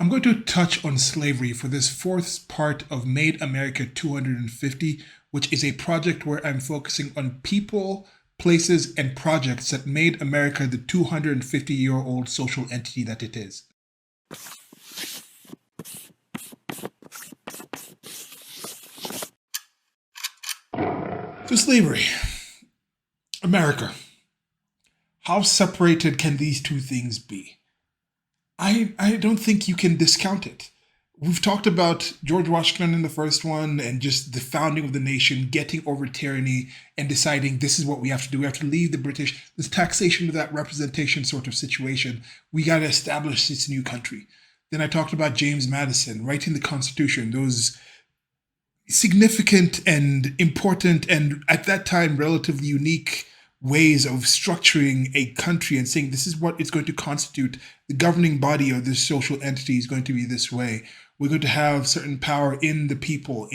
I'm going to touch on slavery for this fourth part of Made America 250, which is a project where I'm focusing on people, places, and projects that made America the 250-year-old social entity that it is. So, slavery, America. How separated can these two things be? I don't think you can discount it. We've talked about George Washington in the first one and just the founding of the nation, getting over tyranny and deciding this is what we have to do. We have to leave the British, this taxation without representation sort of situation. We got to establish this new country. Then I talked about James Madison writing the Constitution, those significant and important and at that time relatively unique ways of structuring a country and saying this is what it's going to constitute. The governing body of this social entity is going to be this way. We're going to have certain power in the people,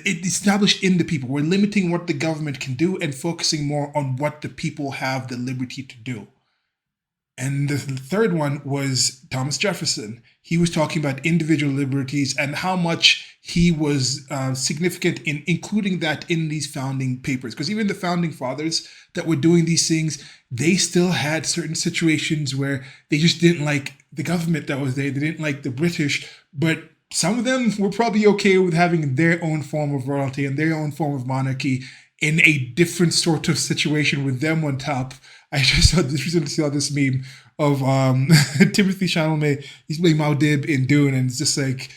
established in the people. We're limiting what the government can do and focusing more on what the people have the liberty to do. And the third one was Thomas Jefferson. He was talking about individual liberties and how much he was significant in including that in these founding papers. Because even the founding fathers that were doing these things, they still had certain situations where they just didn't like the government that was there. They didn't like the British, but some of them were probably okay with having their own form of royalty and their own form of monarchy in a different sort of situation with them on top. I just recently saw this meme of Timothy Chalamet. He's playing Maudib in Dune, and it's just like,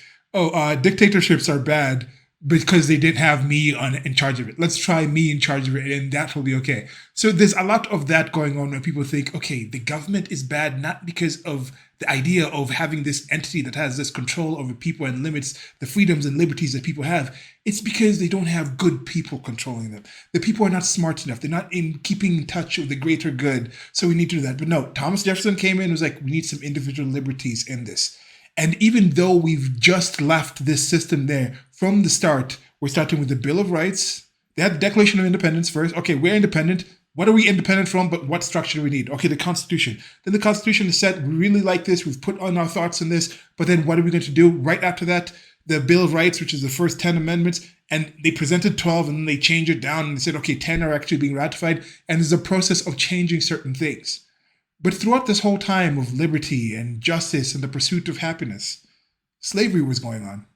dictatorships are bad because they didn't have me in charge of it. Let's try me in charge of it, and that will be okay. So there's a lot of that going on when people think, okay, the government is bad not because of the idea of having this entity that has this control over people and limits the freedoms and liberties that people have. It's because they don't have good people controlling them. The people are not smart enough. They're not in keeping in touch with the greater good. So we need to do that. But no, Thomas Jefferson came in and was like, we need some individual liberties in this. And even though we've just left this system there from the start, we're starting with the Bill of Rights. They had the Declaration of Independence first. Okay, we're independent. What are we independent from? But what structure do we need? Okay, the Constitution. Then the Constitution is set. We really like this. We've put on our thoughts on this. But then what are we going to do right after that? The Bill of Rights, which is the first 10 amendments. And they presented 12 and then they changed it down and they said, okay, 10 are actually being ratified. And there's a process of changing certain things. But throughout this whole time of liberty and justice and the pursuit of happiness, slavery was going on.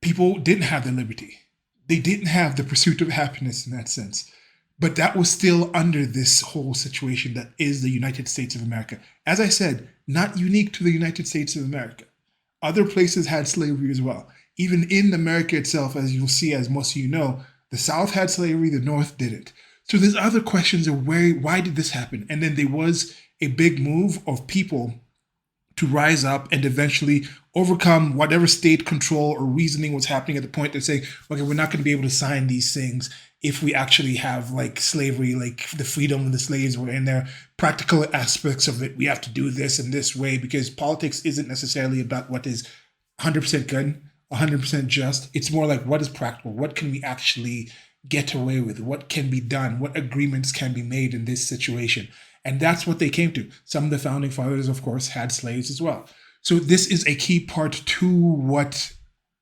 People didn't have the liberty. They didn't have the pursuit of happiness in that sense. But that was still under this whole situation that is the United States of America. As I said, not unique to the United States of America. Other places had slavery as well. Even in America itself, as you'll see, as most of you know, the South had slavery, the North didn't. So there's other questions of why did this happen? And then there was a big move of people to rise up and eventually overcome whatever state control or reasoning was happening at the point they're saying, okay, we're not going to be able to sign these things if we actually have like slavery, like the freedom of the slaves were in there, practical aspects of it. We have to do this in this way because politics isn't necessarily about what is 100% good, 100% just. It's more like what is practical? What can we actually get away with? What can be done? What agreements can be made in this situation? And that's what they came to. Some of the founding fathers, of course, had slaves as well. So this is a key part to what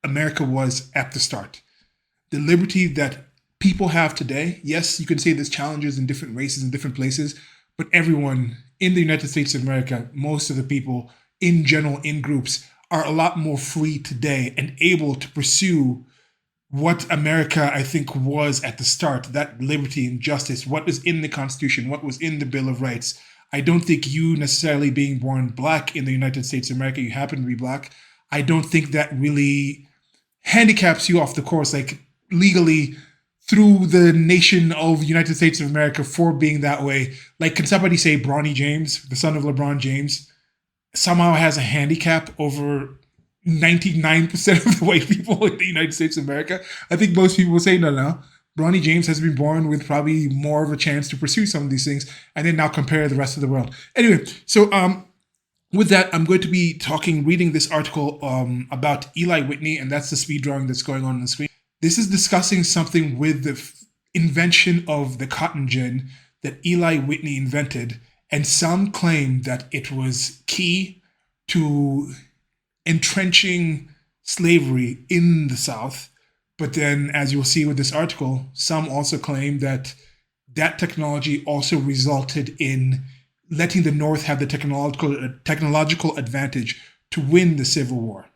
America was at the start. The liberty that people have today, yes, you can say there's challenges in different races and different places, but everyone in the United States of America, most of the people in general, in groups, are a lot more free today and able to pursue what America, I think, was at the start, that liberty and justice, what was in the Constitution, what was in the Bill of Rights. I don't think you necessarily being born black in the United States of America, you happen to be black, I don't think that really handicaps you off the course, like legally through the nation of United States of America for being that way. Like, can somebody say Bronny James, the son of LeBron James, somehow has a handicap over 99% of the white people in the United States of America? I think most people will say, no. Bronny James has been born with probably more of a chance to pursue some of these things and then now compare the rest of the world. Anyway, so with that, I'm going to be reading this article about Eli Whitney, and that's the speed drawing that's going on the screen. This is discussing something with the invention of the cotton gin that Eli Whitney invented, and some claim that it was key to entrenching slavery in the South. But then, as you'll see with this article, some also claim that that technology also resulted in letting the North have the technological advantage to win the Civil War.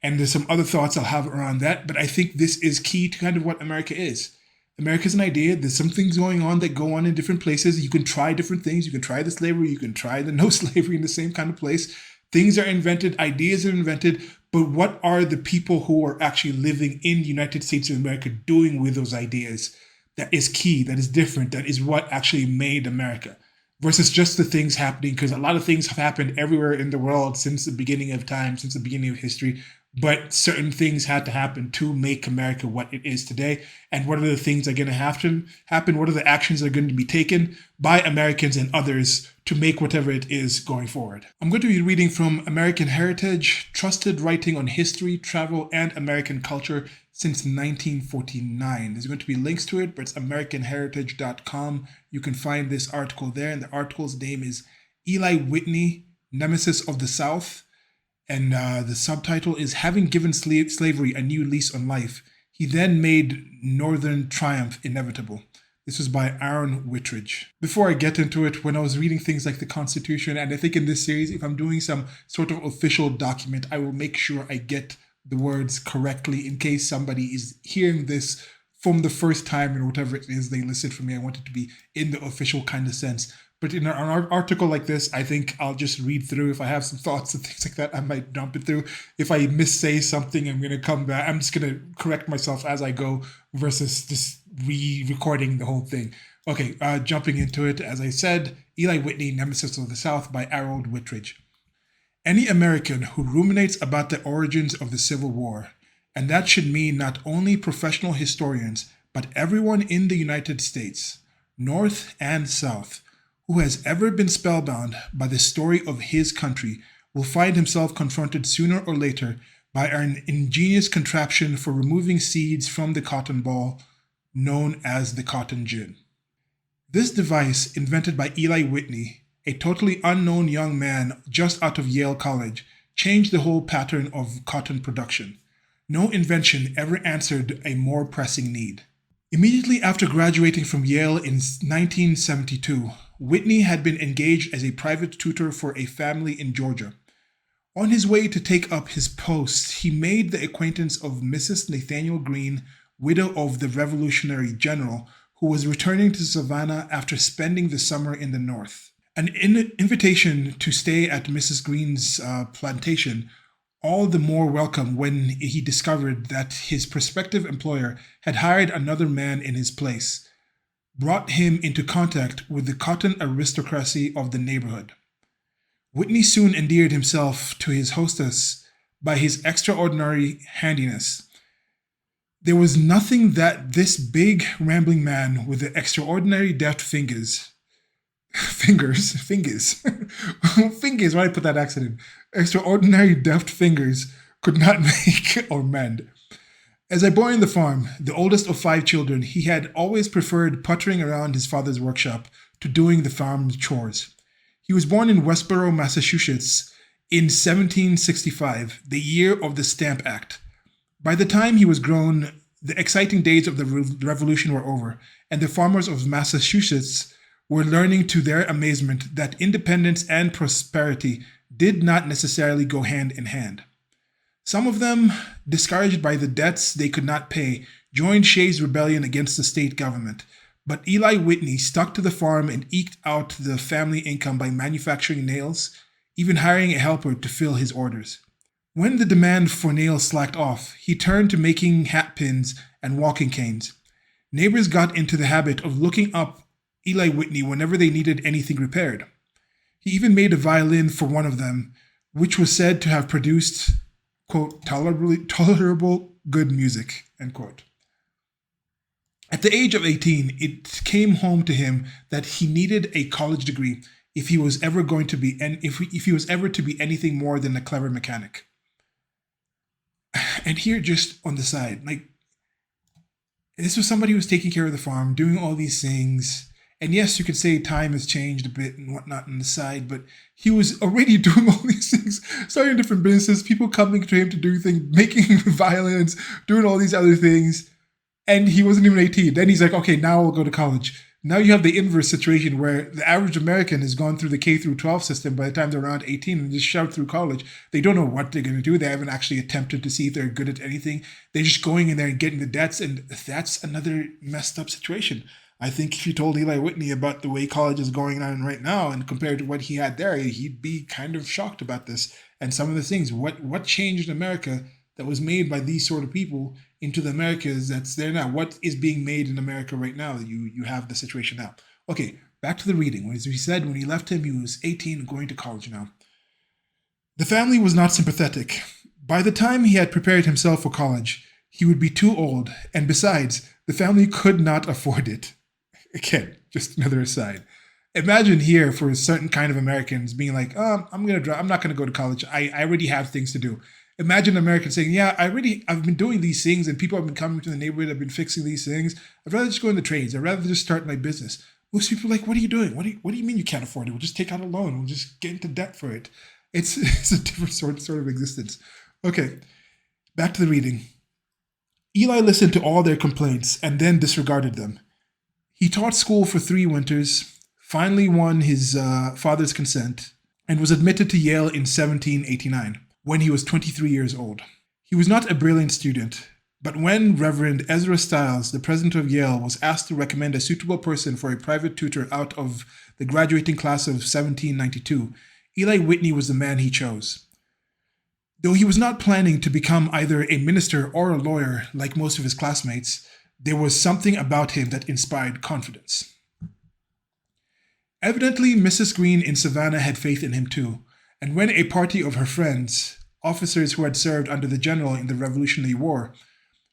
And there's some other thoughts I'll have around that, but I think this is key to kind of what America is. America is an idea. There's some things going on that go on in different places. You can try different things. You can try the slavery. You can try the no slavery in the same kind of place. Things are invented. Ideas are invented. But what are the people who are actually living in the United States of America doing with those ideas? That is key. That is different. That is what actually made America versus just the things happening. Because a lot of things have happened everywhere in the world since the beginning of time, since the beginning of history. But certain things had to happen to make America what it is today. And what are the things that are going to have to happen? What are the actions that are going to be taken by Americans and others to make whatever it is going forward? I'm going to be reading from American Heritage, trusted writing on history, travel, and American culture since 1949. There's going to be links to it, but it's americanheritage.com. You can find this article there. And the article's name is Eli Whitney, Nemesis of the South. And the subtitle is Having Given Slavery a New Lease on Life, He Then Made Northern Triumph Inevitable. This was by Aaron Whitridge. Before I get into it, when I was reading things like the Constitution, and I think in this series, if I'm doing some sort of official document, I will make sure I get the words correctly in case somebody is hearing this from the first time or whatever it is they listen from me. I want it to be in the official kind of sense. But in an article like this, I think I'll just read through. If I have some thoughts and things like that, I might dump it through. If I missay something, I'm going to come back. I'm just going to correct myself as I go versus just re-recording the whole thing. Okay, jumping into it. As I said, Eli Whitney, Nemesis of the South by Aaron Whitridge. Any American who ruminates about the origins of the Civil War, and that should mean not only professional historians, but everyone in the United States, North and South, who has ever been spellbound by the story of his country will find himself confronted sooner or later by an ingenious contraption for removing seeds from the cotton ball known as the cotton gin. This device, invented by Eli Whitney, a totally unknown young man just out of Yale College, changed the whole pattern of cotton production. No invention ever answered a more pressing need. Immediately after graduating from Yale in 1972, Whitney had been engaged as a private tutor for a family in Georgia. On his way to take up his post, he made the acquaintance of Mrs. Nathaniel Greene, widow of the Revolutionary General, who was returning to Savannah after spending the summer in the North. An invitation to stay at Mrs. Greene's plantation, all the more welcome when he discovered that his prospective employer had hired another man in his place, brought him into contact with the cotton aristocracy of the neighborhood. Whitney soon endeared himself to his hostess by his extraordinary handiness. There was nothing that this big, rambling man with the extraordinary deft fingers, why did I put that accent in? Extraordinary deft fingers could not make or mend. As a boy on the farm, the oldest of 5 children, he had always preferred puttering around his father's workshop to doing the farm chores. He was born in Westborough, Massachusetts in 1765, the year of the Stamp Act. By the time he was grown, the exciting days of the Revolution were over, and the farmers of Massachusetts were learning to their amazement that independence and prosperity did not necessarily go hand in hand. Some of them, discouraged by the debts they could not pay, joined Shays' rebellion against the state government. But Eli Whitney stuck to the farm and eked out the family income by manufacturing nails, even hiring a helper to fill his orders. When the demand for nails slacked off, he turned to making hat pins and walking canes. Neighbors got into the habit of looking up Eli Whitney whenever they needed anything repaired. He even made a violin for one of them, which was said to have produced, quote, tolerable good music, end quote. At the age of 18, it came home to him that he needed a college degree if he was ever going to be if he was ever to be anything more than a clever mechanic. And here, just on the side, like, this was somebody who was taking care of the farm, doing all these things, And yes, you could say time has changed a bit and whatnot on the side, but he was already doing all these things, starting different businesses, people coming to him to do things, making violence, doing all these other things. And he wasn't even 18. Then he's like, okay, now I'll go to college. Now you have the inverse situation where the average American has gone through the K through 12 system by the time they're around 18 and just shoved through college. They don't know what they're going to do. They haven't actually attempted to see if they're good at anything. They're just going in there and getting the debts. And that's another messed up situation. I think if you told Eli Whitney about the way college is going on right now and compared to what he had there, he'd be kind of shocked about this. And some of the things, what changed in America that was made by these sort of people into the Americas that's there now. What is being made in America right now? You have the situation now. Okay, back to the reading. As we said, when he left him, he was 18 going to college now. The family was not sympathetic. By the time he had prepared himself for college, he would be too old, and besides, the family could not afford it. Again, just another aside. Imagine here for a certain kind of Americans being like, I'm not gonna go to college. I already have things to do. Imagine Americans saying, yeah, I've been doing these things and people have been coming to the neighborhood, I've been fixing these things. I'd rather just go in the trades. I'd rather just start my business. Most people are like, what are you doing? What do you mean you can't afford it? We'll just take out a loan. We'll just get into debt for it. It's a different sort of existence. Okay, back to the reading. Eli listened to all their complaints and then disregarded them. He taught school for 3 winters, finally won his father's consent, and was admitted to Yale in 1789. When he was 23 years old. He was not a brilliant student, but when Reverend Ezra Stiles, the president of Yale, was asked to recommend a suitable person for a private tutor out of the graduating class of 1792, Eli Whitney was the man he chose. Though he was not planning to become either a minister or a lawyer like most of his classmates, there was something about him that inspired confidence. Evidently, Mrs. Green in Savannah had faith in him too. And when a party of her friends, officers who had served under the general in the Revolutionary War,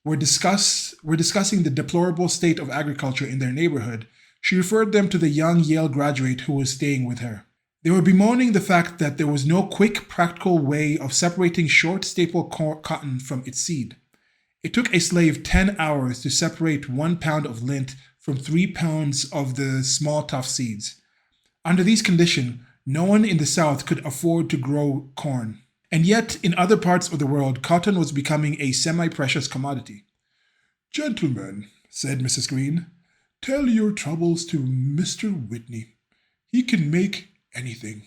were discussing the deplorable state of agriculture in their neighborhood, she referred them to the young Yale graduate who was staying with her. They were bemoaning the fact that there was no quick, practical way of separating short staple cotton from its seed. It took a slave 10 hours to separate 1 pound of lint from 3 pounds of the small tough seeds. Under these conditions, no one in the South could afford to grow corn. And yet, in other parts of the world, cotton was becoming a semi-precious commodity. Gentlemen, said Mrs. Green, tell your troubles to Mr. Whitney. He can make anything.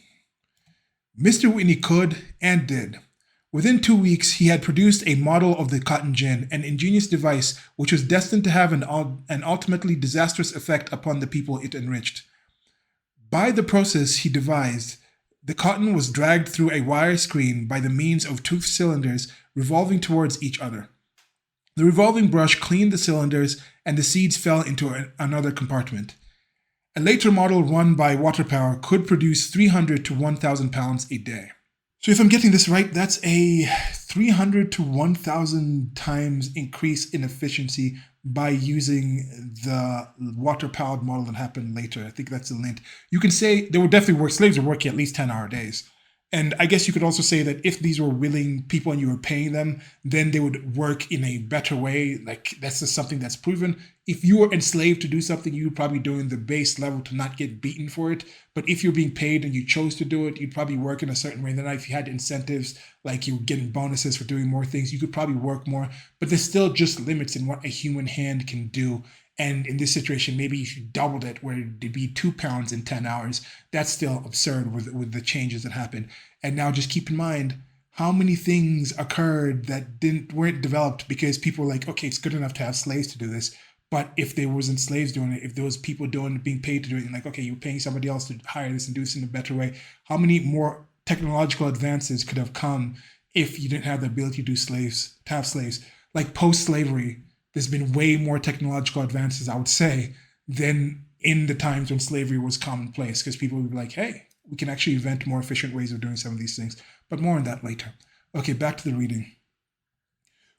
Mr. Whitney could and did. Within 2 weeks, he had produced a model of the cotton gin, an ingenious device which was destined to have an ultimately disastrous effect upon the people it enriched. By the process he devised, the cotton was dragged through a wire screen by the means of 2 cylinders revolving towards each other. The revolving brush cleaned the cylinders and the seeds fell into another compartment. A later model run by water power could produce 300 to 1,000 pounds a day. So if I'm getting this right, that's a 300 to 1,000 times increase in efficiency by using the water-powered model that happened later. I think that's the link. You can say they would definitely work, slaves were working at least 10-hour days. And I guess you could also say that if these were willing people and you were paying them, then they would work in a better way. Like that's just something that's proven. If you were enslaved to do something, you would probably do in the base level to not get beaten for it. But if you're being paid and you chose to do it, you'd probably work in a certain way. Then if you had incentives, like you were getting bonuses for doing more things, you could probably work more. But there's still just limits in what a human hand can do. And in this situation, maybe if you doubled it where it'd be 2 pounds in 10 hours, that's still absurd with the changes that happened. And now just keep in mind how many things occurred that weren't developed because people were like, okay, it's good enough to have slaves to do this. But if there wasn't slaves doing it, if there was people being paid to do it, and like, okay, you're paying somebody else to hire this and do this in a better way, how many more technological advances could have come if you didn't have the ability to have slaves? Like post-slavery, there's been way more technological advances, I would say, than in the times when slavery was commonplace, because people would be like, hey, we can actually invent more efficient ways of doing some of these things. But more on that later. Okay, back to the reading.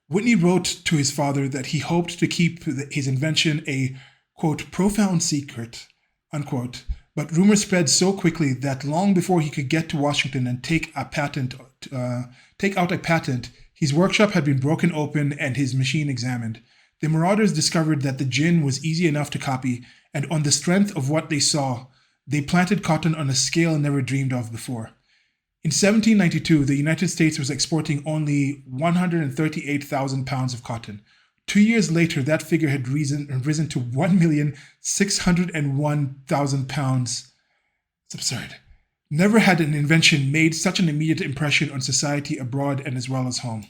Whitney wrote to his father that he hoped to keep his invention a, quote, profound secret, unquote, but rumors spread so quickly that long before he could get to Washington and take out a patent, his workshop had been broken open and his machine examined. The marauders discovered that the gin was easy enough to copy, and on the strength of what they saw, they planted cotton on a scale never dreamed of before. In 1792, the United States was exporting only 138,000 pounds of cotton. 2 years later, that figure had risen to 1,601,000 pounds. It's absurd. Never had an invention made such an immediate impression on society abroad and as well as home.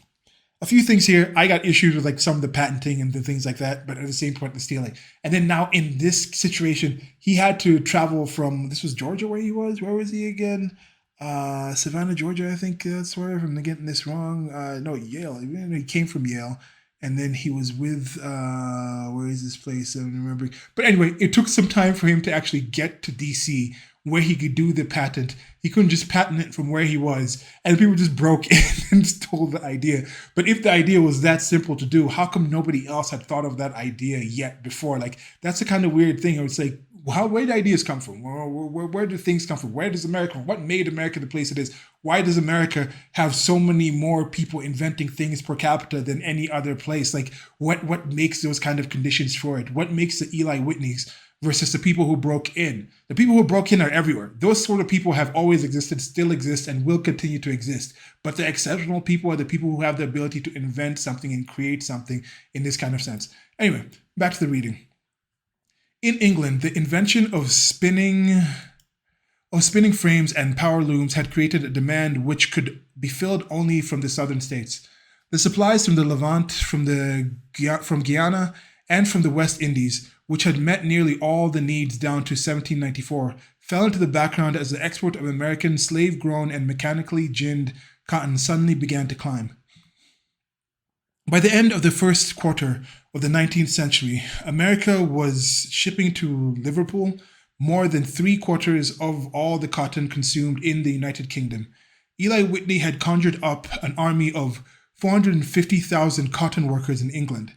A few things here. I got issues with like some of the patenting and the things like that, but at the same point, the stealing. And then now in this situation, he had to travel from, this was Georgia where he was. Where was he again? Savannah, Georgia, I think that's where, if I'm getting this wrong. No, Yale. He came from Yale. And then he was with, where is this place? I don't remember. But anyway, it took some time for him to actually get to DC where he could do the patent. He couldn't just patent it from where he was. And people just broke in and stole the idea. But if the idea was that simple to do, how come nobody else had thought of that idea yet before? Like, that's the kind of weird thing. It's like, where do ideas come from? Where do things come from? Where does America, what made America the place it is? Why does America have so many more people inventing things per capita than any other place? Like, what makes those kind of conditions for it? What makes the Eli Whitneys versus the people who broke in? The people who broke in are everywhere. Those sort of people have always existed, still exist, and will continue to exist. But the exceptional people are the people who have the ability to invent something and create something in this kind of sense. Anyway, back to the reading. In England, the invention of spinning frames and power looms had created a demand which could be filled only from the southern states. The supplies from the Levant, from Guyana, and from the West Indies, which had met nearly all the needs down to 1794, fell into the background as the export of American slave-grown and mechanically ginned cotton suddenly began to climb. By the end of the first quarter of the 19th century, America was shipping to Liverpool more than 3/4 of all the cotton consumed in the United Kingdom. Eli Whitney had conjured up an army of 450,000 cotton workers in England.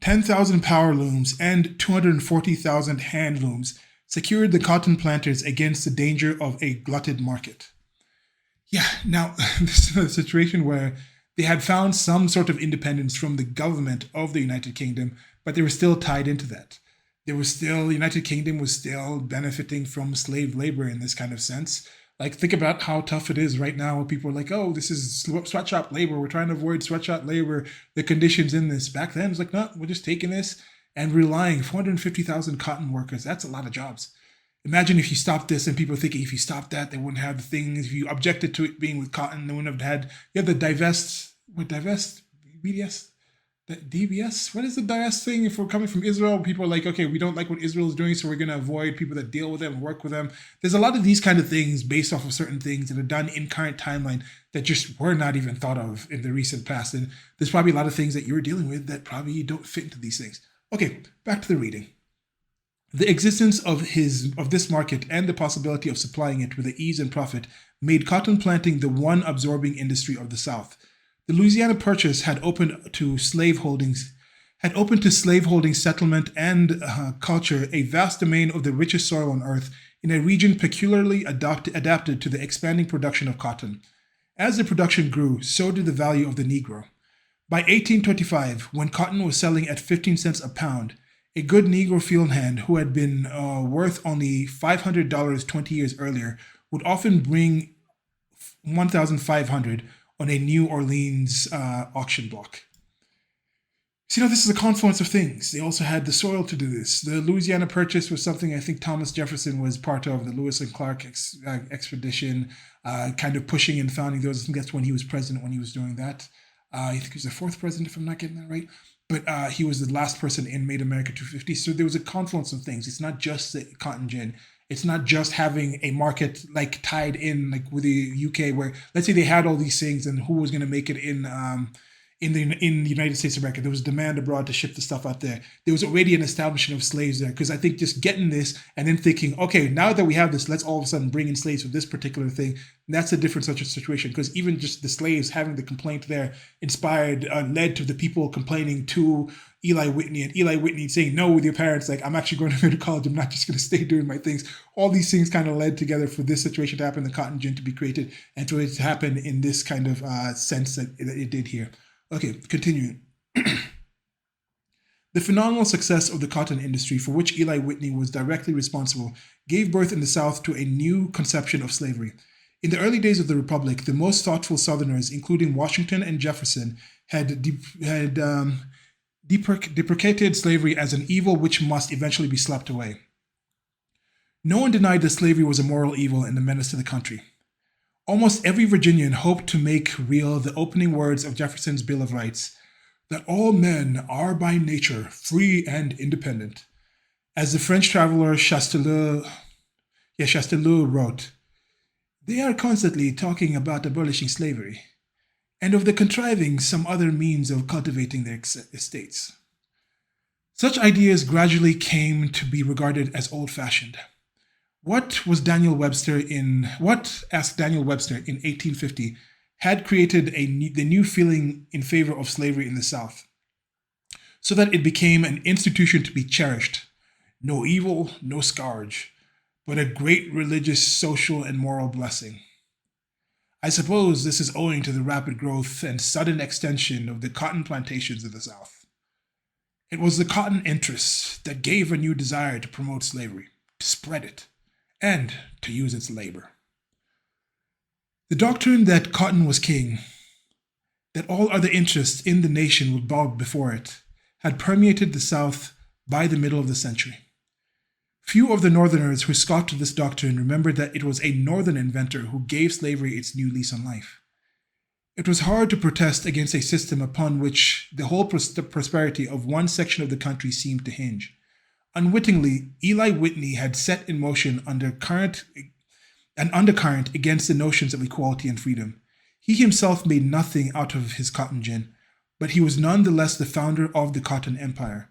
10,000 power looms and 240,000 hand looms secured the cotton planters against the danger of a glutted market. Yeah, now, this is a situation where they had found some sort of independence from the government of the United Kingdom, but they were still tied into that. The United Kingdom was still benefiting from slave labor in this kind of sense. Like, think about how tough it is right now when people are like, oh, this is sweatshop labor. We're trying to avoid sweatshop labor, the conditions in this. Back then, it's like, no, we're just taking this and relying 450,000 cotton workers. That's a lot of jobs. Imagine if you stopped this and people thinking if you stopped that, they wouldn't have the things. If you objected to it being with cotton, they wouldn't have had, you have the BDS, DBS? What is the divest thing? If we're coming from Israel, people are like, okay, we don't like what Israel is doing, so we're going to avoid people that deal with them and work with them. There's a lot of these kind of things based off of certain things that are done in current timeline that just were not even thought of in the recent past. And there's probably a lot of things that you're dealing with that probably don't fit into these things. Okay, back to the reading. The existence of this market and the possibility of supplying it with ease and profit made cotton planting the one absorbing industry of the South. The Louisiana Purchase had opened to slaveholding settlement and culture a vast domain of the richest soil on earth in a region peculiarly adapted to the expanding production of cotton. As the production grew, so did the value of the Negro. By 1825, when cotton was selling at 15 cents a pound, a good Negro field hand who had been worth only $500 20 years earlier would often bring $1,500 on a New Orleans auction block. So, this is a confluence of things. They also had the soil to do this. The Louisiana Purchase was something I think Thomas Jefferson was part of, the Lewis and Clark expedition, kind of pushing and founding those. I think that's when he was president when he was doing that. I think he was the fourth president, if I'm not getting that right. But he was the last person in Made America 250. So there was a confluence of things. It's not just the cotton gin. It's not just having a market like tied in like with the UK where let's say they had all these things and who was going to make it in the United States of America. There was demand abroad to ship the stuff out there. There was already an establishment of slaves there because I think just getting this and then thinking, okay, now that we have this, let's all of a sudden bring in slaves for this particular thing. That's a different such a situation because even just the slaves having the complaint there led to the people complaining to Eli Whitney and Eli Whitney saying no with your parents, like, I'm actually going to go to college. I'm not just going to stay doing my things. All these things kind of led together for this situation to happen, the cotton gin to be created and for it to happen in this kind of sense that it did here. Okay, continuing. The phenomenal success of the cotton industry, for which Eli Whitney was directly responsible, gave birth in the South to a new conception of slavery. In the early days of the Republic, the most thoughtful Southerners, including Washington and Jefferson, had deprecated slavery as an evil which must eventually be swept away. No one denied that slavery was a moral evil and a menace to the country. Almost every Virginian hoped to make real the opening words of Jefferson's Bill of Rights, that all men are by nature free and independent. As the French traveler Chastellux wrote, they are constantly talking about abolishing slavery, and of the contriving some other means of cultivating their estates. Such ideas gradually came to be regarded as old-fashioned. What asked Daniel Webster in 1850, had created the new feeling in favor of slavery in the South, so that it became an institution to be cherished. No evil, no scourge, but a great religious, social, and moral blessing. I suppose this is owing to the rapid growth and sudden extension of the cotton plantations of the South. It was the cotton interests that gave a new desire to promote slavery, to spread it, and to use its labor. The doctrine that cotton was king, that all other interests in the nation would bow before it, had permeated the South by the middle of the century. Few of the Northerners who scoffed at this doctrine remembered that it was a Northern inventor who gave slavery its new lease on life. It was hard to protest against a system upon which the whole prosperity of one section of the country seemed to hinge. Unwittingly, Eli Whitney had set in motion an undercurrent against the notions of equality and freedom. He himself made nothing out of his cotton gin, but he was nonetheless the founder of the Cotton Empire,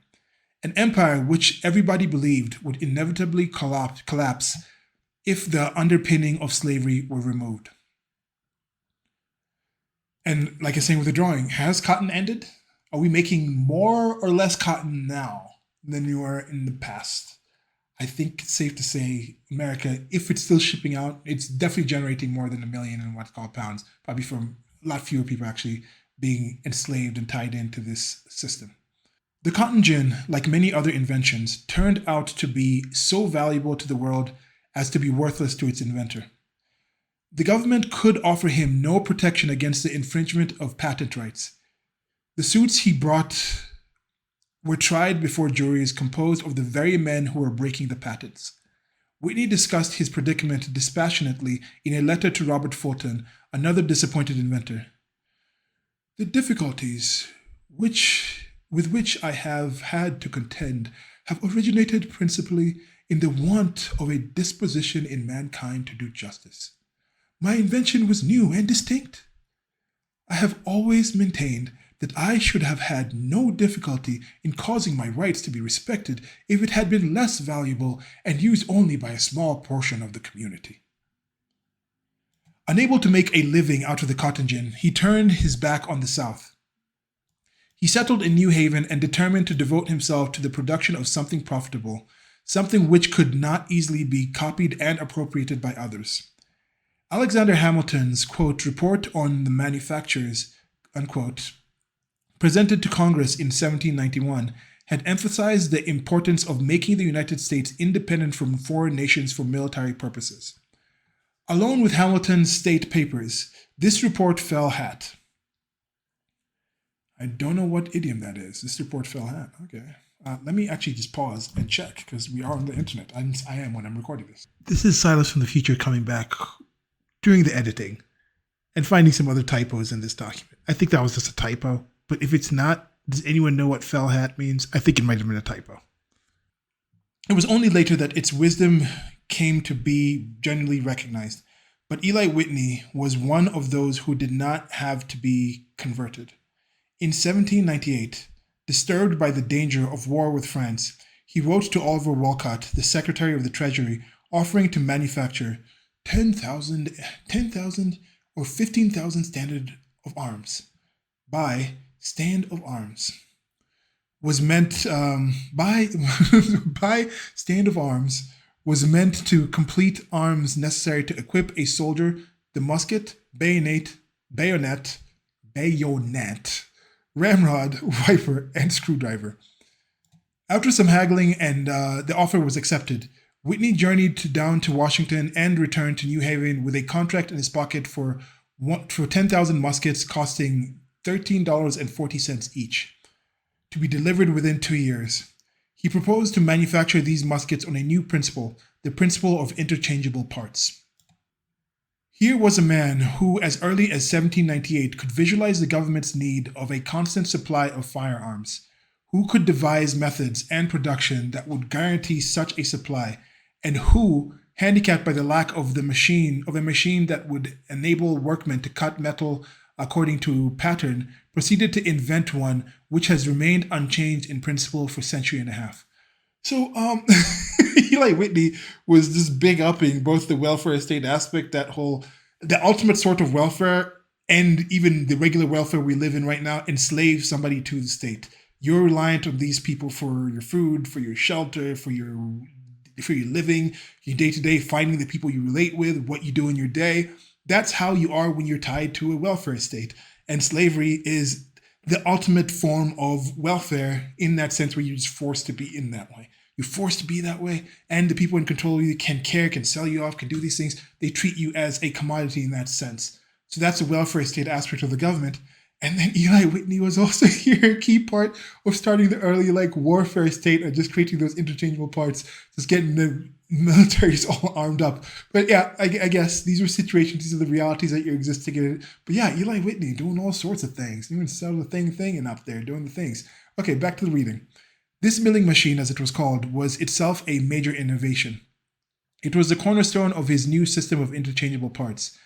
an empire which everybody believed would inevitably collapse if the underpinning of slavery were removed. And like I was saying with the drawing, has cotton ended? Are we making more or less cotton now than we were in the past? I think it's safe to say America, if it's still shipping out, it's definitely generating more than 1 million in what's called pounds, probably from a lot fewer people actually being enslaved and tied into this system. The cotton gin, like many other inventions, turned out to be so valuable to the world as to be worthless to its inventor. The government could offer him no protection against the infringement of patent rights. The suits he brought were tried before juries composed of the very men who were breaking the patents. Whitney discussed his predicament dispassionately in a letter to Robert Fulton, another disappointed inventor. The difficulties with which I have had to contend have originated principally in the want of a disposition in mankind to do justice. My invention was new and distinct. I have always maintained that I should have had no difficulty in causing my rights to be respected if it had been less valuable and used only by a small portion of the community. Unable to make a living out of the cotton gin, he turned his back on the South. He settled in New Haven and determined to devote himself to the production of something profitable, something which could not easily be copied and appropriated by others. Alexander Hamilton's, quote, report on the manufactures, unquote, presented to Congress in 1791, had emphasized the importance of making the United States independent from foreign nations for military purposes. Along with Hamilton's state papers, this report fell hat. I don't know what idiom that is. This report fell hat. Okay. Let me actually just pause and check because we are on the internet. I am when I'm recording this. This is Silas from the future coming back during the editing and finding some other typos in this document. I think that was just a typo, but if it's not, does anyone know what fell hat means? I think it might have been a typo. It was only later that its wisdom came to be generally recognized, but Eli Whitney was one of those who did not have to be converted. In 1798, disturbed by the danger of war with France, he wrote to Oliver Wolcott, the Secretary of the Treasury, offering to manufacture 10,000 or 15,000 standard of arms. By stand of arms was meant by stand of arms was meant to complete arms necessary to equip a soldier, the musket, bayonet, ramrod, viper, and screwdriver. After some haggling and the offer was accepted, Whitney journeyed down to Washington and returned to New Haven with a contract in his pocket for 10,000 muskets costing $13.40 each, to be delivered within 2 years. He proposed to manufacture these muskets on a new principle, the principle of interchangeable parts. Here was a man who, as early as 1798, could visualize the government's need of a constant supply of firearms, who could devise methods and production that would guarantee such a supply, and who, handicapped by the lack of a machine that would enable workmen to cut metal according to pattern, proceeded to invent one which has remained unchanged in principle for a century and a half. So, Eli Whitney was just big upping both the welfare state aspect, the ultimate sort of welfare, and even the regular welfare we live in right now, enslave somebody to the state. You're reliant on these people for your food, for your shelter, for your living, your day-to-day, finding the people you relate with, what you do in your day. That's how you are when you're tied to a welfare state. And slavery is the ultimate form of welfare in that sense, where you're just forced to be in that way. You're forced to be that way, and the people in control of you can sell you off, can do these things. They treat you as a commodity in that sense. So that's the welfare state aspect of the government. And then Eli Whitney was also here, a key part of starting the early warfare state and just creating those interchangeable parts, just getting the militaries all armed up. But yeah, I guess these were situations, these are the realities that you're existing in. But yeah, Eli Whitney doing all sorts of things, even sell the thing and up there doing the things. Okay, back to the reading. This milling machine, as it was called, was itself a major innovation. It was the cornerstone of his new system of interchangeable parts,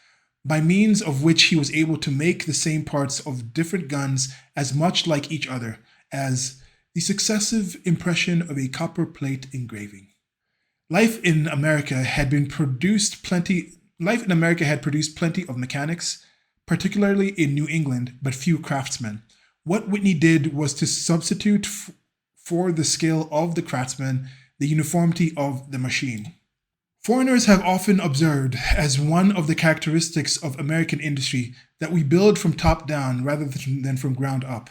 by means of which he was able to make the same parts of different guns as much like each other as the successive impression of a copper plate engraving. Life in America had produced plenty of mechanics, particularly in New England, but few craftsmen. What Whitney did was to substitute for the skill of the craftsman the uniformity of the machine. Foreigners have often observed as one of the characteristics of American industry that we build from top down rather than from ground up.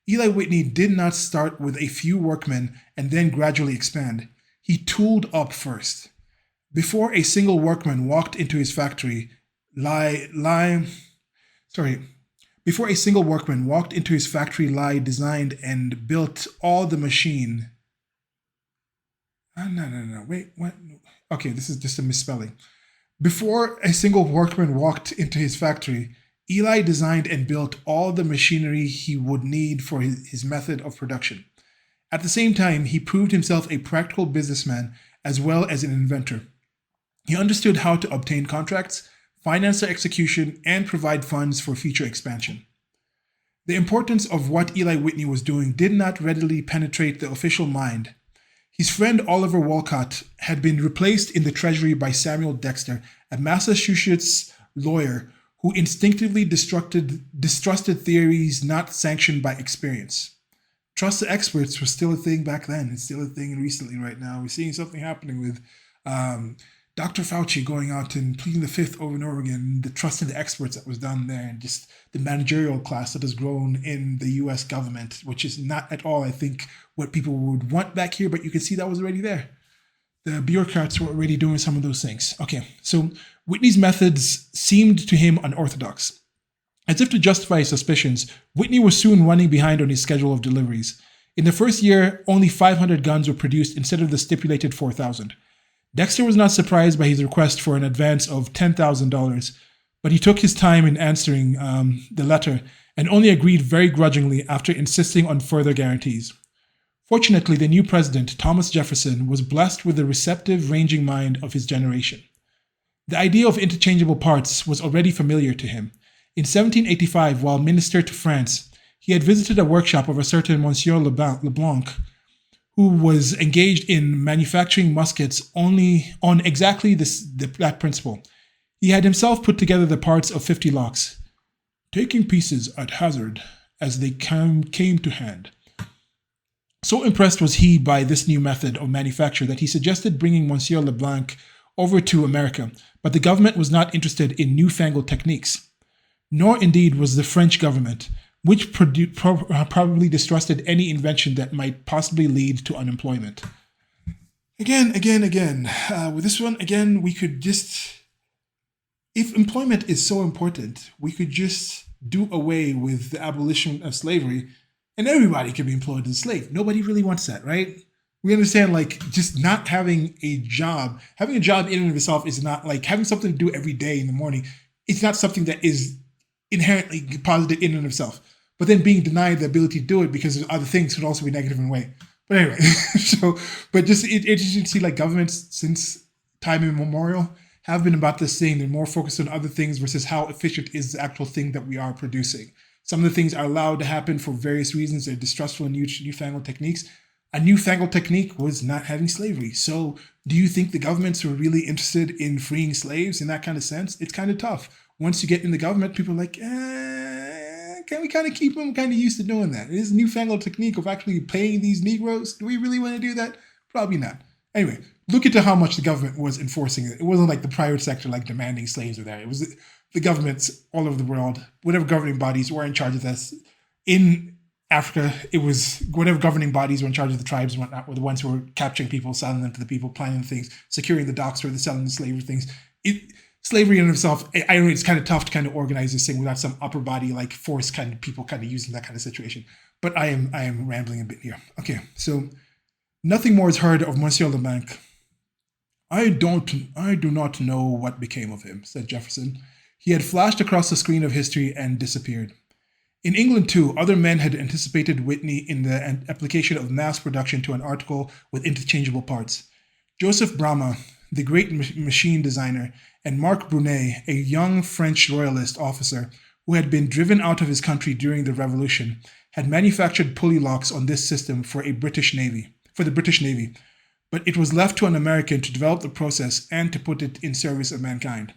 Eli Whitney did not start with a few workmen and then gradually expand. He tooled up first. Before a single workman walked into his factory, Lie designed and built all the machine. Wait, what? Okay, this is just a misspelling. Before a single workman walked into his factory, Eli designed and built all the machinery he would need for his method of production. At the same time, he proved himself a practical businessman as well as an inventor. He understood how to obtain contracts, finance their execution, and provide funds for future expansion. The importance of what Eli Whitney was doing did not readily penetrate the official mind. His friend Oliver Wolcott had been replaced in the Treasury by Samuel Dexter, a Massachusetts lawyer who instinctively distrusted theories not sanctioned by experience. Trust the experts was still a thing back then. It's still a thing recently right now. We're seeing something happening with Dr. Fauci going out and pleading the fifth over and over again, the trust in the experts that was done there, and just the managerial class that has grown in the US government, which is not at all, I think, what people would want back here, but you can see that was already there. The bureaucrats were already doing some of those things. Okay, so Whitney's methods seemed to him unorthodox. As if to justify his suspicions, Whitney was soon running behind on his schedule of deliveries. In the first year, only 500 guns were produced instead of the stipulated 4,000. Dexter was not surprised by his request for an advance of $10,000, but he took his time in answering the letter and only agreed very grudgingly after insisting on further guarantees. Fortunately, the new president, Thomas Jefferson, was blessed with the receptive, ranging mind of his generation. The idea of interchangeable parts was already familiar to him. In 1785, while minister to France, he had visited a workshop of a certain Monsieur Leblanc, who was engaged in manufacturing muskets only on exactly that principle. He had himself put together the parts of 50 locks, taking pieces at hazard as they came to hand. So impressed was he by this new method of manufacture that he suggested bringing Monsieur Leblanc over to America, but the government was not interested in newfangled techniques. Nor indeed was the French government. which probably distrusted any invention that might possibly lead to unemployment. Again. With this one, again, we could just, if employment is so important, we could just do away with the abolition of slavery and everybody could be employed as a slave. Nobody really wants that, right? We understand, like, just not having a job in and of itself is not like having something to do every day in the morning. It's not something that is inherently positive in and of itself. But then being denied the ability to do it because of other things could also be negative in a way. But anyway, but just it's interesting to see, like, governments since time immemorial have been about this thing. They're more focused on other things versus how efficient is the actual thing that we are producing. Some of the things are allowed to happen for various reasons. They're distrustful and newfangled techniques. A newfangled technique was not having slavery. So do you think the governments were really interested in freeing slaves in that kind of sense? It's kind of tough. Once you get in the government, people are like, can we kind of keep them kind of used to doing that? This newfangled technique of actually paying these Negroes, do we really want to do that? Probably not. Anyway, look into how much the government was enforcing it. It wasn't like the private sector, like demanding slaves were there. It was the governments all over the world, whatever governing bodies were in charge of this. In Africa, it was whatever governing bodies were in charge of the tribes and whatnot were the ones who were capturing people, selling them to the people, planning things, securing the docks for the selling the slavery things. Slavery in itself, I know it's kind of tough to kind of organize this thing without some upper body like force kind of people kind of using that kind of situation. But I am rambling a bit here. Okay, so nothing more is heard of Monsieur Lebanc. I do not know what became of him, said Jefferson. He had flashed across the screen of history and disappeared. In England, too, other men had anticipated Whitney in the application of mass production to an article with interchangeable parts. Joseph Bramah, the great machine designer, and Marc Brunet, a young French royalist officer who had been driven out of his country during the Revolution, had manufactured pulley locks on this system for the British Navy. But it was left to an American to develop the process and to put it in service of mankind.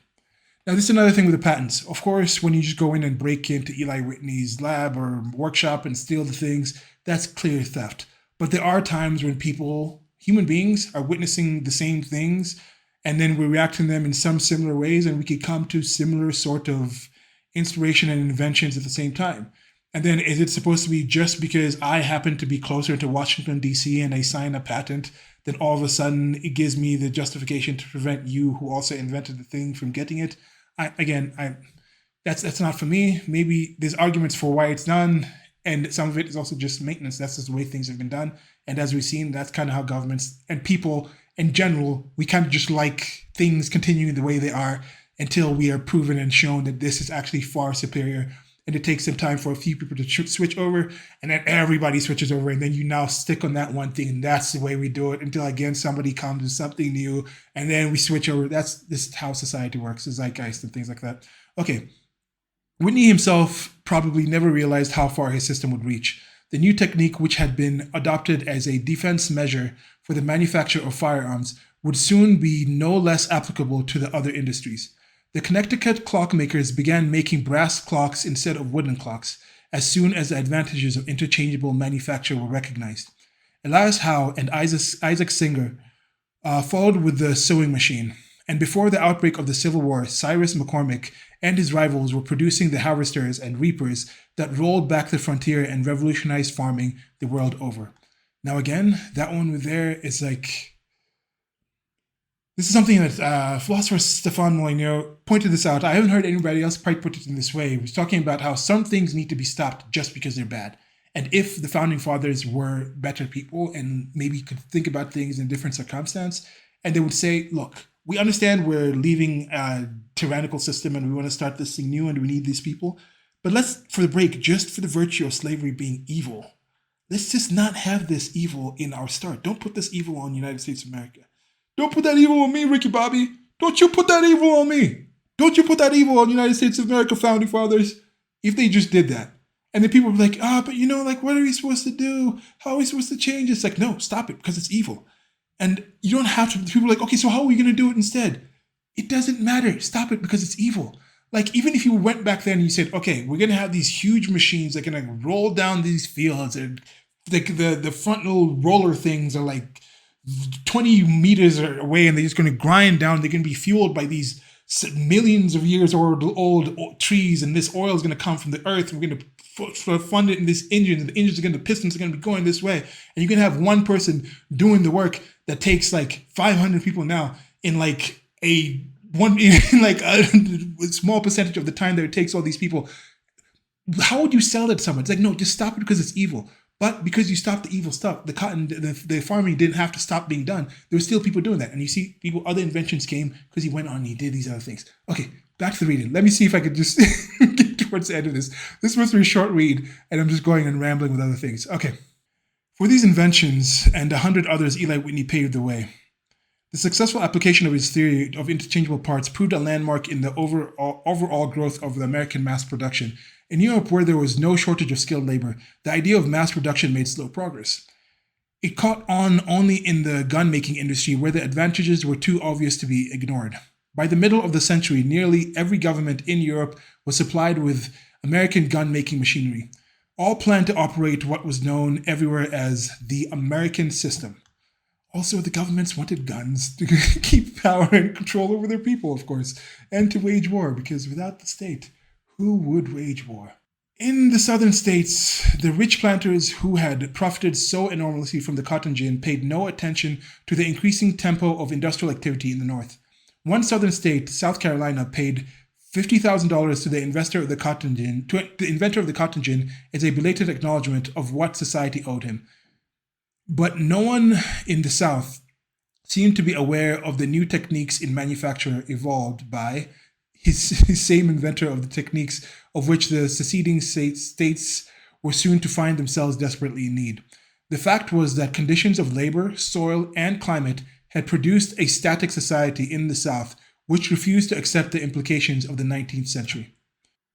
Now, this is another thing with the patents. Of course, when you just go in and break into Eli Whitney's lab or workshop and steal the things, that's clear theft. But there are times when human beings, are witnessing the same things, and then we react to them in some similar ways, and we could come to similar sort of inspiration and inventions at the same time. And then is it supposed to be just because I happen to be closer to Washington, D.C., and I sign a patent, then all of a sudden it gives me the justification to prevent you who also invented the thing from getting it? That's not for me. Maybe there's arguments for why it's done, and some of it is also just maintenance. That's just the way things have been done. And as we've seen, that's kind of how governments and people in general, we kind of just like things continuing the way they are until we are proven and shown that this is actually far superior. And it takes some time for a few people to switch over, and then everybody switches over, and then you now stick on that one thing, and that's the way we do it until again somebody comes with something new, and then we switch over. This is how society works, the zeitgeist and things like that. Okay, Whitney himself probably never realized how far his system would reach. The new technique, which had been adopted as a defense measure for the manufacture of firearms, would soon be no less applicable to the other industries. The Connecticut clockmakers began making brass clocks instead of wooden clocks as soon as the advantages of interchangeable manufacture were recognized. Elias Howe and Isaac Singer followed with the sewing machine, and before the outbreak of the Civil War, Cyrus McCormick and his rivals were producing the harvesters and reapers that rolled back the frontier and revolutionized farming the world over. Now again, that one there is like, this is something that philosopher Stefan Molyneux pointed this out. I haven't heard anybody else quite put it in this way. He was talking about how some things need to be stopped just because they're bad. And if the founding fathers were better people and maybe could think about things in a different circumstance, and they would say, look, we understand we're leaving a tyrannical system and we want to start this thing new and we need these people. But let's, for the break, just for the virtue of slavery being evil, let's just not have this evil in our start. Don't put this evil on the United States of America. Don't put that evil on me, Ricky Bobby. Don't you put that evil on me. Don't you put that evil on the United States of America, founding fathers. If they just did that. And then people would be like, but what are we supposed to do? How are we supposed to change? It's like, no, stop it because it's evil. And you don't have to, people are like, okay, so how are we going to do it instead? It doesn't matter. Stop it because it's evil. Like, even if you went back then and you said, okay, we're going to have these huge machines that are going to roll down these fields, and the front little roller things are like 20 meters away, and they're just going to grind down. They're going to be fueled by these millions of years old trees, and this oil is going to come from the earth. We're going to fund it in this engine, and the pistons are going to be going this way. And you can have one person doing the work that takes like 500 people now in like a small percentage of the time that it takes all these people. How would you sell that to someone? It's like, no, just stop it because it's evil. But because you stopped the evil stuff, the farming didn't have to stop being done. There were still people doing that. And you see other inventions came because he went on and he did these other things. Okay, back to the reading. Let me see if I could just get towards the end of this. This must be a short read, and I'm just going and rambling with other things. Okay. For these inventions and 100 others, Eli Whitney paved the way. The successful application of his theory of interchangeable parts proved a landmark in the overall growth of the American mass production. In Europe, where there was no shortage of skilled labor, the idea of mass production made slow progress. It caught on only in the gun-making industry, where the advantages were too obvious to be ignored. By the middle of the century, nearly every government in Europe was supplied with American gun-making machinery. All planned to operate what was known everywhere as the American system. Also, the governments wanted guns to keep power and control over their people, of course, and to wage war, because without the state, who would wage war? In the southern states, the rich planters who had profited so enormously from the cotton gin paid no attention to the increasing tempo of industrial activity in the north. One southern state, South Carolina, paid $50,000 to the inventor of the cotton gin as a belated acknowledgement of what society owed him. But no one in the South seemed to be aware of the new techniques in manufacture evolved by his same inventor of the techniques of which the seceding states were soon to find themselves desperately in need. The fact was that conditions of labor, soil, and climate had produced a static society in the South which refused to accept the implications of the 19th century.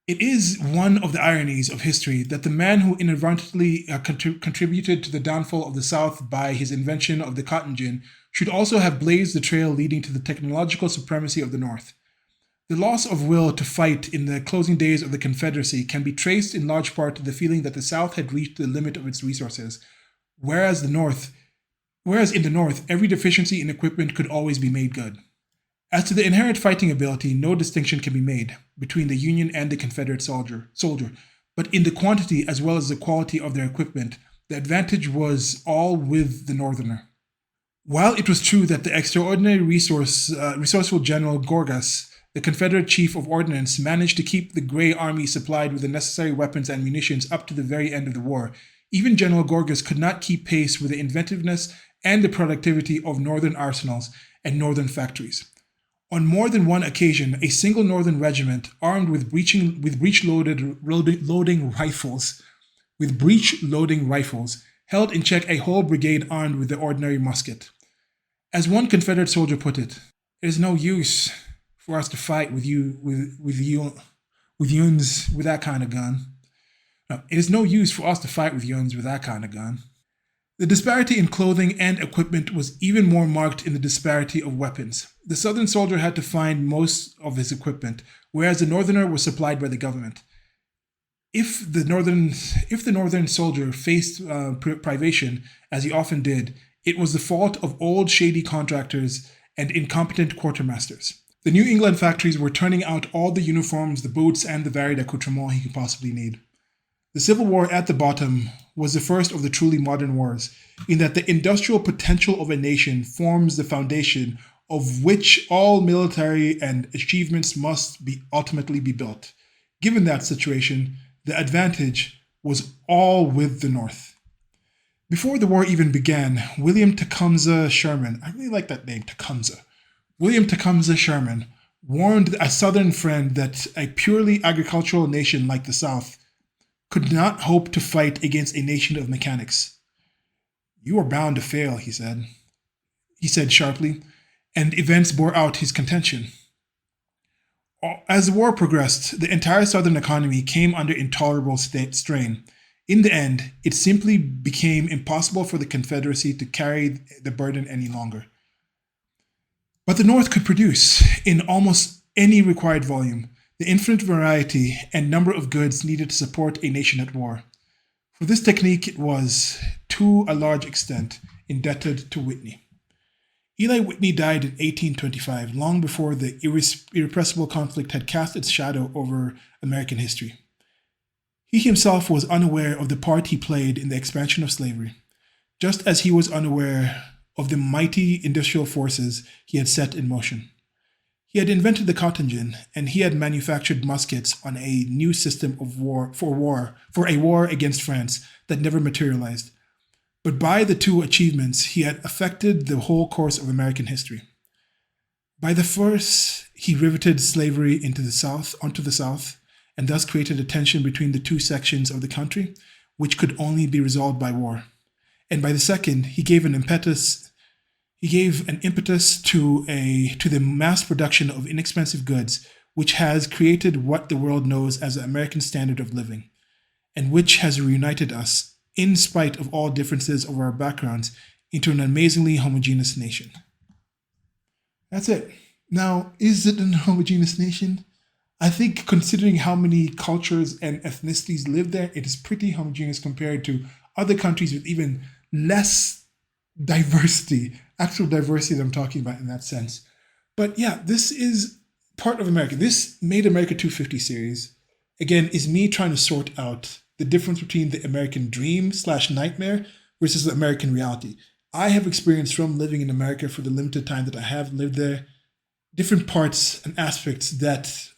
It is one of the ironies of history that the man who inadvertently contributed to the downfall of the South by his invention of the cotton gin should also have blazed the trail leading to the technological supremacy of the North. The loss of will to fight in the closing days of the Confederacy can be traced in large part to the feeling that the South had reached the limit of its resources, whereas in the North, every deficiency in equipment could always be made good. As to the inherent fighting ability, no distinction can be made between the Union and the Confederate soldier, but in the quantity as well as the quality of their equipment, the advantage was all with the Northerner. While it was true that the extraordinary resourceful General Gorgas, the Confederate Chief of Ordnance, managed to keep the Gray Army supplied with the necessary weapons and munitions up to the very end of the war, even General Gorgas could not keep pace with the inventiveness and the productivity of Northern arsenals and Northern factories. On more than one occasion, a single Northern regiment, armed with breech-loading rifles, held in check a whole brigade armed with the ordinary musket. As one Confederate soldier put it, "It is no use for us to fight with Yuns with that kind of gun. No, it is no use for us to fight with Yuns with that kind of gun." The disparity in clothing and equipment was even more marked in the disparity of weapons. The Southern soldier had to find most of his equipment, whereas the Northerner was supplied by the government. If the Northern soldier faced privation, as he often did, it was the fault of old shady contractors and incompetent quartermasters. The New England factories were turning out all the uniforms, the boots, and the varied accoutrements he could possibly need. The Civil War at the bottom was the first of the truly modern wars, in that the industrial potential of a nation forms the foundation of which all military and achievements must ultimately be built. Given that situation, the advantage was all with the North. Before the war even began, William Tecumseh Sherman, I really like that name, Tecumseh. William Tecumseh Sherman warned a Southern friend that a purely agricultural nation like the South could not hope to fight against a nation of mechanics. "You are bound to fail," he said sharply, and events bore out his contention. As the war progressed, the entire Southern economy came under intolerable strain. In the end, it simply became impossible for the Confederacy to carry the burden any longer. But the North could produce, in almost any required volume, the infinite variety and number of goods needed to support a nation at war. For this technique it was, to a large extent, indebted to Whitney. Eli Whitney died in 1825, long before the irrepressible conflict had cast its shadow over American history. He himself was unaware of the part he played in the expansion of slavery, just as he was unaware of the mighty industrial forces he had set in motion. He had invented the cotton gin, and he had manufactured muskets on a new system of for a war against France that never materialized. But by the two achievements, he had affected the whole course of American history. By the first, he riveted slavery onto the South, and thus created a tension between the two sections of the country, which could only be resolved by war. And by the second, he gave an impetus to the mass production of inexpensive goods, which has created what the world knows as the American standard of living, and which has reunited us, in spite of all differences of our backgrounds, into an amazingly homogeneous nation. That's it. Now, is it an homogeneous nation? I think considering how many cultures and ethnicities live there, it is pretty homogeneous compared to other countries with even less diversity, actual diversity that I'm talking about in that sense. But yeah, this is part of America. This Made America 250 series, again, is me trying to sort out the difference between the American dream / nightmare versus the American reality. I have experienced from living in America for the limited time that I have lived there, different parts and aspects that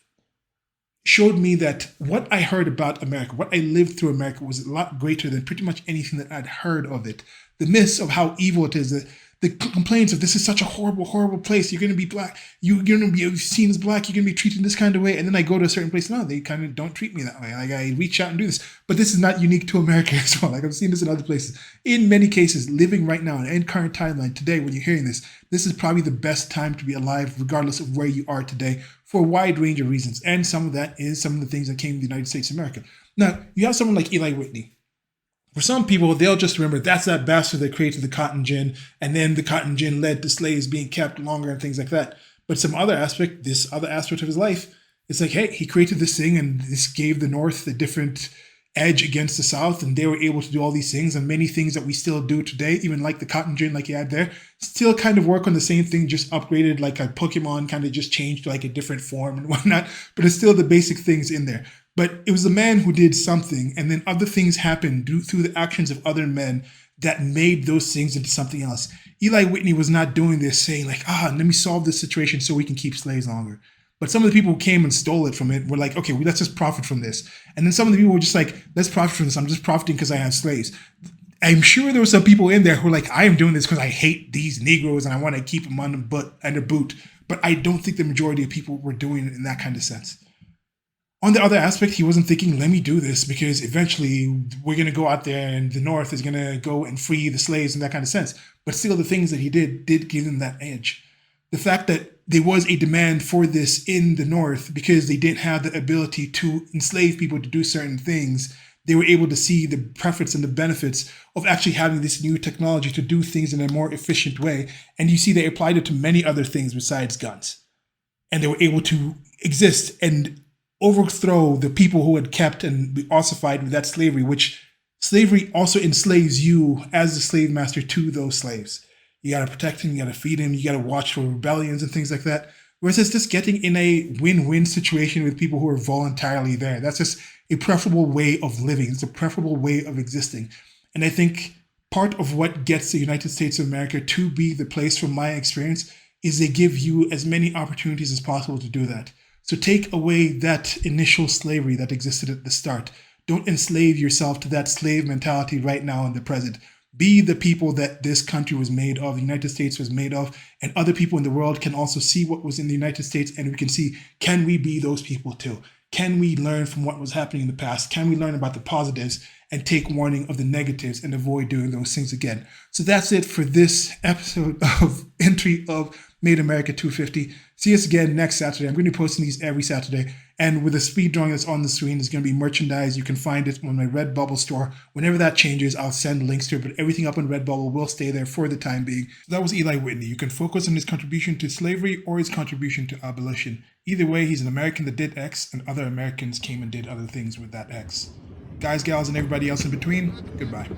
showed me that what I heard about America, what I lived through America, was a lot greater than pretty much anything that I'd heard of it. The myths of how evil it is, the complaints of this is such a horrible, horrible place. You're going to be black. You're going to be seen as black. You're going to be treated this kind of way. And then I go to a certain place. No, they kind of don't treat me that way. Like I reach out and do this. But this is not unique to America as well. Like I've seen this in other places. In many cases, living right now in current timeline today, when you're hearing this, this is probably the best time to be alive, regardless of where you are today, for a wide range of reasons. And some of that is some of the things that came to the United States of America. Now, you have someone like Eli Whitney. For some people, they'll just remember that's that bastard that created the cotton gin, and then the cotton gin led to slaves being kept longer and things like that. But this other aspect of his life, it's like, hey, he created this thing, and this gave the North a different edge against the South, and they were able to do all these things, and many things that we still do today, even like the cotton gin, like he had there, still kind of work on the same thing, just upgraded, like a Pokemon kind of just changed to like a different form and whatnot, but it's still the basic things in there. But it was the man who did something, and then other things happened through the actions of other men that made those things into something else. Eli Whitney was not doing this saying like, let me solve this situation so we can keep slaves longer. But some of the people who came and stole it from it were like, okay, well, let's just profit from this. And then some of the people were just like, let's profit from this. I'm just profiting because I have slaves. I'm sure there were some people in there who were like, I am doing this because I hate these Negroes and I want to keep them under boot. But I don't think the majority of people were doing it in that kind of sense. On the other aspect, he wasn't thinking, let me do this because eventually we're going to go out there and the North is going to go and free the slaves in that kind of sense. But still, the things that he did give him that edge. The fact that there was a demand for this in the North because they didn't have the ability to enslave people to do certain things, they were able to see the preference and the benefits of actually having this new technology to do things in a more efficient way. And you see they applied it to many other things besides guns. And they were able to exist and overthrow the people who had kept and be ossified with that slavery, which slavery also enslaves you as the slave master to those slaves. You got to protect him, you got to feed him, you got to watch for rebellions and things like that. Whereas it's just getting in a win-win situation with people who are voluntarily there. That's just a preferable way of living. It's a preferable way of existing. And I think part of what gets the United States of America to be the place, from my experience, is they give you as many opportunities as possible to do that. So take away that initial slavery that existed at the start. Don't enslave yourself to that slave mentality right now in the present. Be the people that this country was made of, the United States was made of, and other people in the world can also see what was in the United States, and we can see, can we be those people too? Can we learn from what was happening in the past? Can we learn about the positives and take warning of the negatives and avoid doing those things again? So that's it for this episode of entry of Made America 250. See us again next Saturday. I'm going to be posting these every Saturday. And with the speed drawing that's on the screen, is going to be merchandise. You can find it on my Redbubble store. Whenever that changes, I'll send links to it. But everything up on Redbubble will stay there for the time being. So that was Eli Whitney. You can focus on his contribution to slavery or his contribution to abolition. Either way, he's an American that did X, and other Americans came and did other things with that X. Guys, gals, and everybody else in between, goodbye.